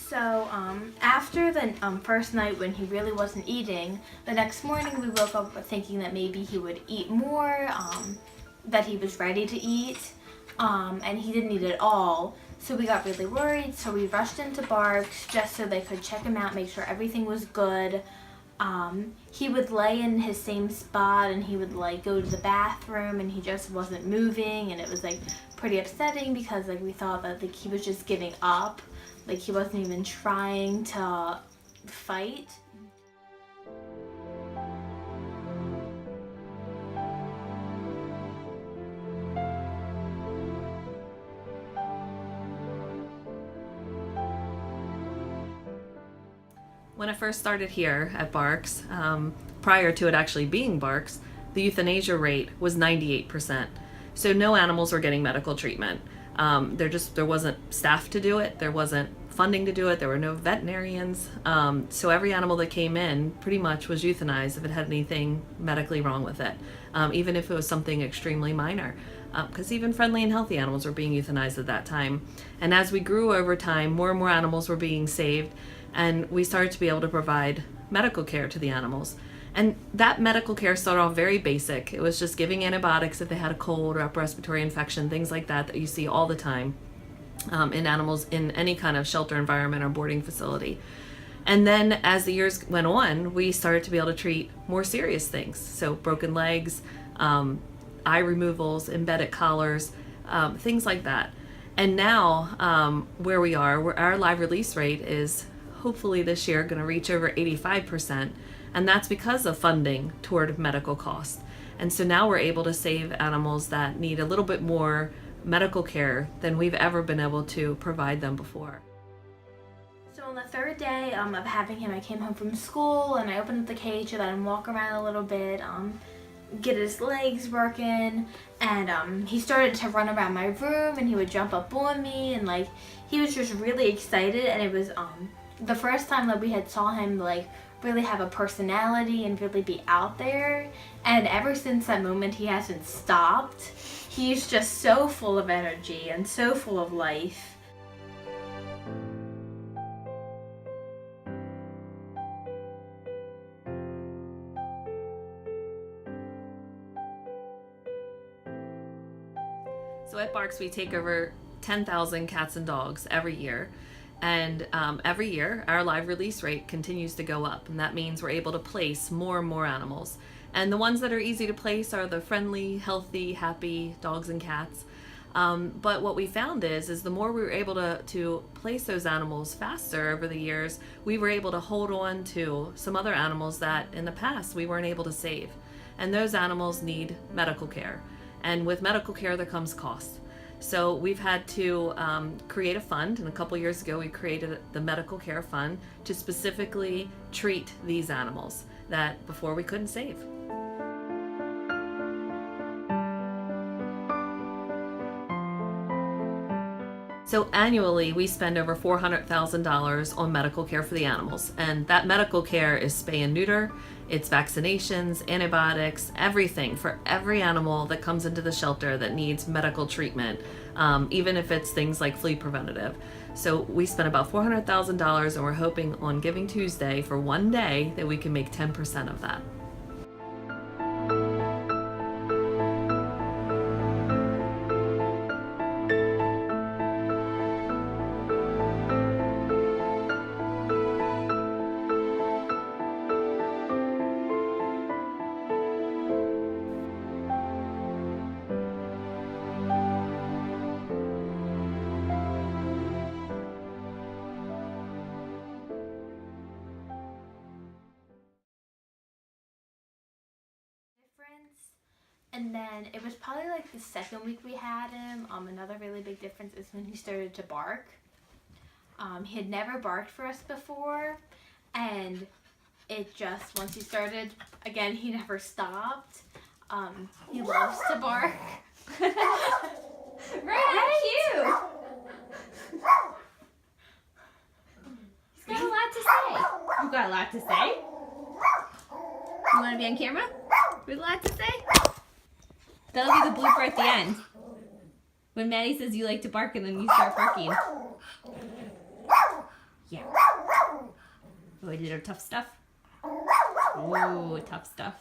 So after the first night when he really wasn't eating, the next morning we woke up thinking that maybe he would eat more, that he was ready to eat, and he didn't eat at all. So we got really worried, so we rushed into BARCS just so they could check him out, make sure everything was good. He would lay in his same spot and he would like go to the bathroom and he just wasn't moving, and it was like pretty upsetting because like we thought that like he was just giving up, like he wasn't even trying to fight. When I first started here at BARCS, prior to it actually being BARCS, the euthanasia rate was 98%. So no animals were getting medical treatment. There wasn't staff to do it. There wasn't funding to do it. There were no veterinarians. So every animal that came in pretty much was euthanized if it had anything medically wrong with it, even if it was something extremely minor. Because even friendly and healthy animals were being euthanized at that time. And as we grew over time, more and more animals were being saved, and we started to be able to provide medical care to the animals. And that medical care started off very basic. It was just giving antibiotics if they had a cold or upper respiratory infection, things like that you see all the time in animals in any kind of shelter environment or boarding facility. And then as the years went on, we started to be able to treat more serious things. So broken legs, eye removals, embedded collars, things like that. And now where we are, where our live release rate is hopefully this year going to reach over 85%. And that's because of funding toward medical costs. And so now we're able to save animals that need a little bit more medical care than we've ever been able to provide them before. So on the third day of having him, I came home from school and I opened up the cage to let him walk around a little bit, get his legs working, and he started to run around my room and he would jump up on me, and like he was just really excited. And it was the first time that we had saw him like really have a personality and really be out there, and ever since that moment he hasn't stopped. He's just so full of energy and so full of life. So at BARCS we take over 10,000 cats and dogs every year. And every year, our live release rate continues to go up, and that means we're able to place more and more animals. And the ones that are easy to place are the friendly, healthy, happy dogs and cats. But what we found is the more we were able to place those animals faster over the years, we were able to hold on to some other animals that in the past we weren't able to save. And those animals need medical care. And with medical care, there comes cost. So we've had to create a fund, and a couple years ago we created the Medical Care Fund to specifically treat these animals that before we couldn't save. So annually we spend over $400,000 on medical care for the animals, and that medical care is spay and neuter, it's vaccinations, antibiotics, everything for every animal that comes into the shelter that needs medical treatment, even if it's things like flea preventative. So we spent about $400,000, and we're hoping on Giving Tuesday for one day that we can make 10% of that. And then it was probably like the second week we had him. Another really big difference is when he started to bark. He had never barked for us before, and it just, once he started, again, he never stopped. He loves to bark. Right, cute. He's got a lot to say. You got a lot to say? You want to be on camera? With a lot to say? That'll be the blooper at the end. When Maddie says you like to bark and then you start barking. Yeah. Oh, I did our tough stuff. Oh, tough stuff.